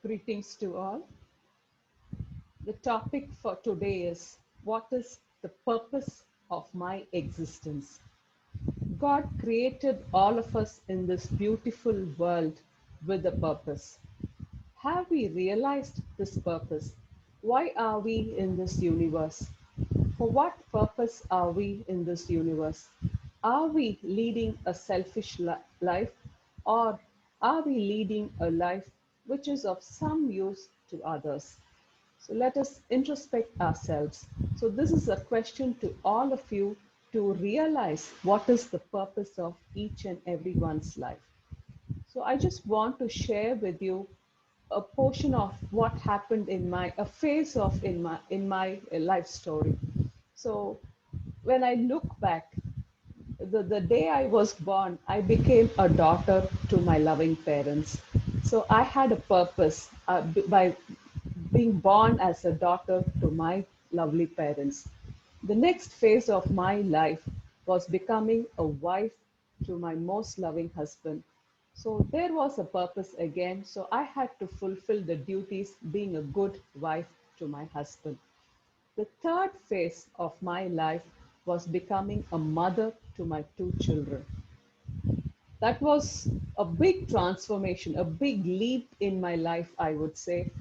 Greetings to all. The topic for today is what is the purpose of my existence? God created all of us in this beautiful world with a purpose. Have we realized this purpose? Why are we in this universe? For what purpose are we in this universe? Are we leading a selfish life, or are we leading a life which is of some use to others? So let us introspect ourselves. So this is a question to all of you to realize what is the purpose of each and everyone's life. So I just want to share with you a portion of what happened in a phase of in my life story. So when I look back, the day I was born, I became a daughter to my loving parents. So I had a purpose by being born as a daughter to my lovely parents. The next phase of my life was becoming a wife to my most loving husband. So there was a purpose again. So I had to fulfill the duties being a good wife to my husband. The third phase of my life was becoming a mother to my two children. That was a big transformation, a big leap in my life, I would say.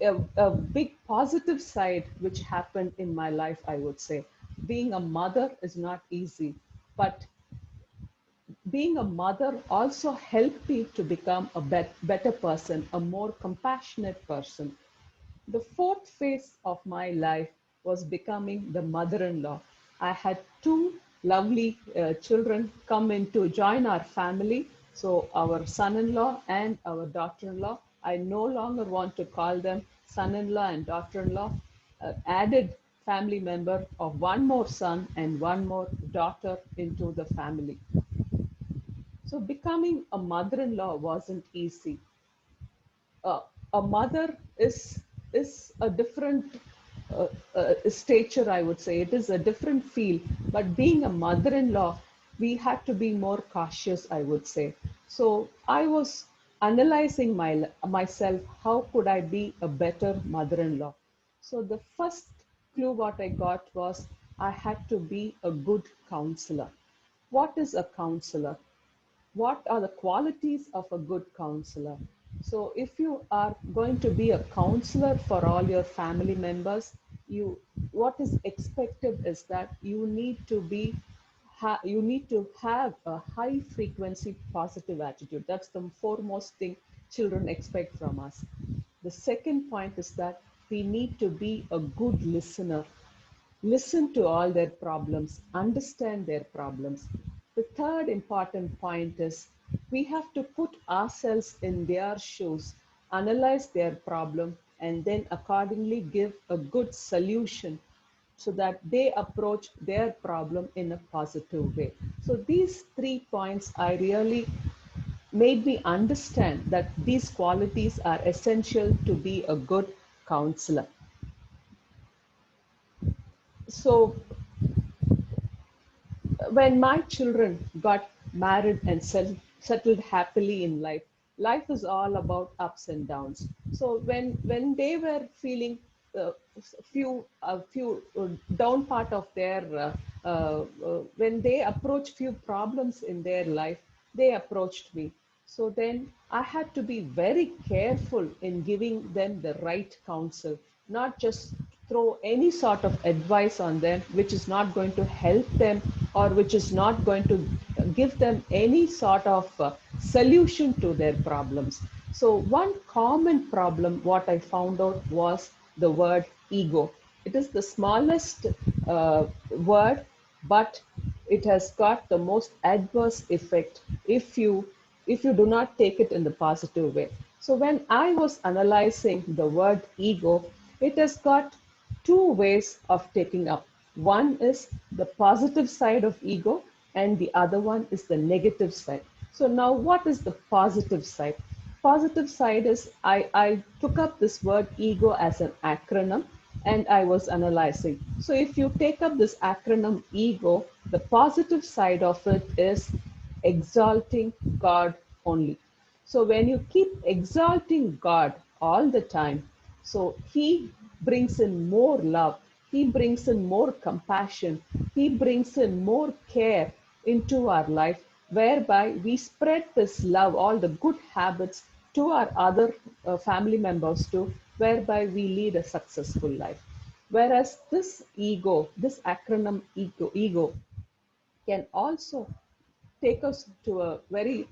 A big positive side which happened in my life, I would say. Being a mother is not easy, but being a mother also helped me to become a better person, a more compassionate person. The fourth phase of my life was becoming the mother-in-law. I had two lovely children come in to join our family. So our son-in-law and our daughter-in-law. I no longer want to call them son-in-law and daughter-in-law. Added family member of one more son and one more daughter into the family. So becoming a mother-in-law wasn't easy. uh, a mother is a different stature, I would say. It is a different feel. But being a mother-in-law, we had to be more cautious, I would say. So I was analyzing myself. How could I be a better mother-in-law? So the first clue what I got was I had to be a good counselor. What is a counselor? What are the qualities of a good counselor? So if you are going to be a counselor for all your family members, you what is expected is that you need to have a high frequency positive attitude. That's the foremost thing children expect from us. The second point is that we need to be a good listener. Listen to all their problems, understand their problems. The third important point is we have to put ourselves in their shoes, analyze their problem, and then accordingly give a good solution so that they approach their problem in a positive way. So these 3 points I really made me understand that these qualities are essential to be a good counselor. So when my children got married and settled happily in life, life is all about ups and downs. So when they were feeling a few down part of their when they approached few problems in their life, they approached me. So then I had to be very careful in giving them the right counsel, not just throw any sort of advice on them which is not going to help them or which is not going to give them any sort of solution to their problems. So one common problem what I found out was the word ego. It is the smallest word, but it has got the most adverse effect if you do not take it in the positive way. So when I was analyzing the word ego, it has got two ways of taking up. One is the positive side of ego, and the other one is the negative side. So now what is the positive side? Positive side is I took up this word ego as an acronym and I was analyzing. So if you take up this acronym ego, the positive side of it is exalting God only. So when you keep exalting God all the time, so he brings in more love, he brings in more compassion, he brings in more care into our life, whereby we spread this love, all the good habits, to our other family members too, whereby we lead a successful life. Whereas this ego, this acronym ego can also take us to a very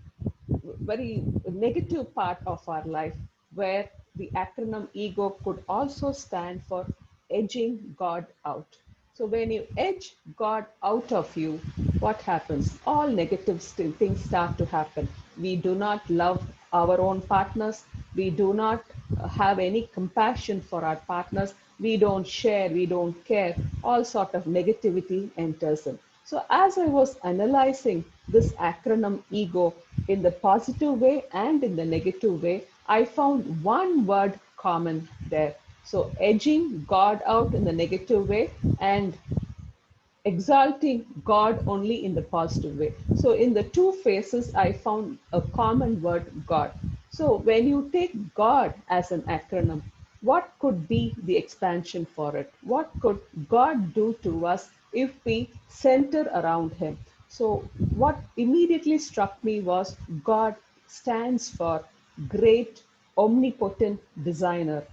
negative part of our life, where the acronym ego could also stand for edging God out. So when you edge God out of you, what happens? All negative things start to happen. We do not love our own partners. We do not have any compassion for our partners. We don't share. We don't care. All sort of negativity enters in. So as I was analyzing this acronym ego in the positive way and in the negative way, I found one word common there. So edging God out in the negative way and exalting God only in the positive way. So, in the two phases, I found a common word, God. So, when you take God as an acronym, what could be the expansion for it? What could God do to us if we center around Him? So, what immediately struck me was God stands for great, omnipotent designer.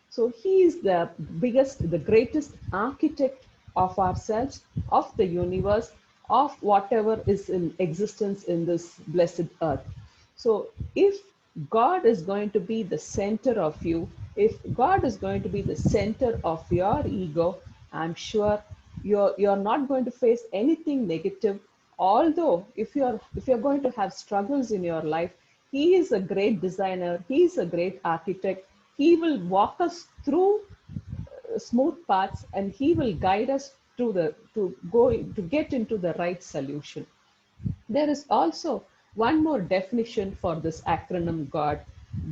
So he is the biggest, the greatest architect of ourselves, of the universe, of whatever is in existence in this blessed earth. So if God is going to be the center of you, if God is going to be the center of your ego, I'm sure you're not going to face anything negative. Although if you're going to have struggles in your life, he is a great designer, he is a great architect. He will walk us through smooth paths, and he will guide us to get into the right solution. There is also one more definition for this acronym God,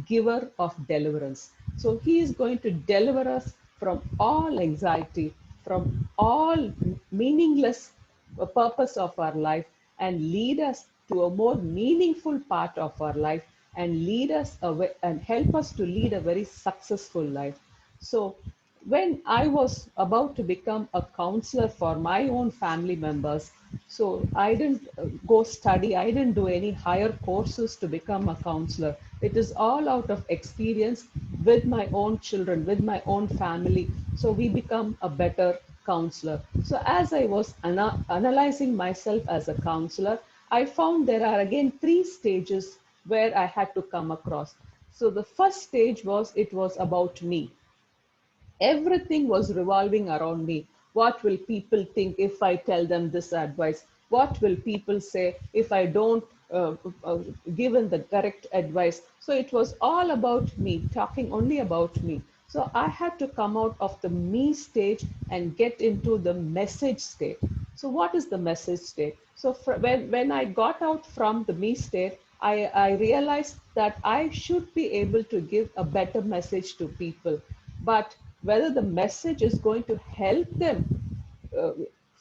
giver of deliverance. So he is going to deliver us from all anxiety, from all meaningless purpose of our life, and lead us to a more meaningful part of our life, and lead us away and help us to lead a very successful life. So when I was about to become a counselor for my own family members, so I didn't go study, I didn't do any higher courses to become a counselor. It is all out of experience with my own children, with my own family. So we become a better counselor. So as I was analyzing myself as a counselor, I found there are again three stages where I had to come across. So the first stage was, it was about me. Everything was revolving around me. What will people think if I tell them this advice? What will people say if I don't uh, give them the correct advice? So it was all about me, talking only about me. So I had to come out of the me stage and get into the message state. So what is the message state? So when I got out from the me state, I realized that I should be able to give a better message to people. But whether the message is going to help them, uh,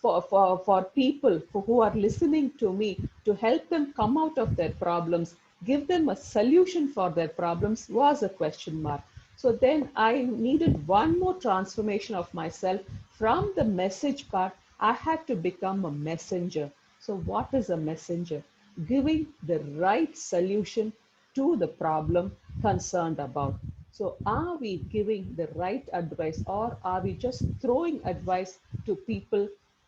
for people who are listening to me, to help them come out of their problems, give them a solution for their problems, was a question mark. So then I needed one more transformation of myself. From the message part, I had to become a messenger. So what is a messenger? Giving the right solution to the problem concerned about. So, are we giving the right advice, or are we just throwing advice to people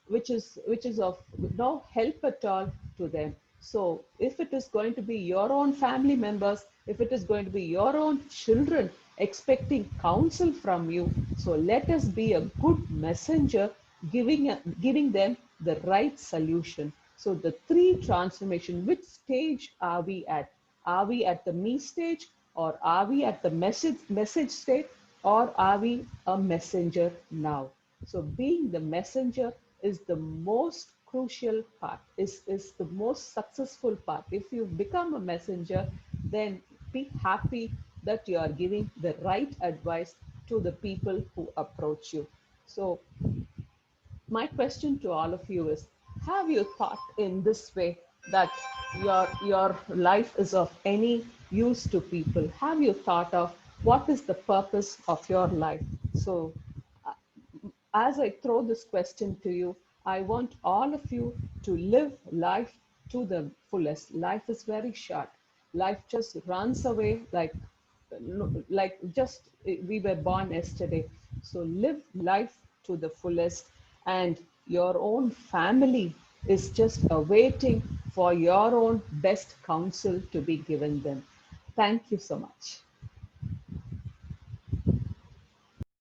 which is of no help at all to them? So, if it is going to be your own family members, if it is going to be your own children expecting counsel from you, so let us be a good messenger, giving them the right solution. So the three transformation, which stage are we at? Are we at the me stage, or are we at the message state, or are we a messenger now? So being the messenger is the most crucial part, is the most successful part. If you become a messenger, then be happy that you are giving the right advice to the people who approach you. So my question to all of you is, have you thought in this way, that your life is of any use to people, have you thought of what is the purpose of your life? So as I throw this question to you, I want all of you to live life to the fullest. Life is very short. Life just runs away like just we were born yesterday. So live life to the fullest, and your own family is just awaiting for your own best counsel to be given them. Thank you so much.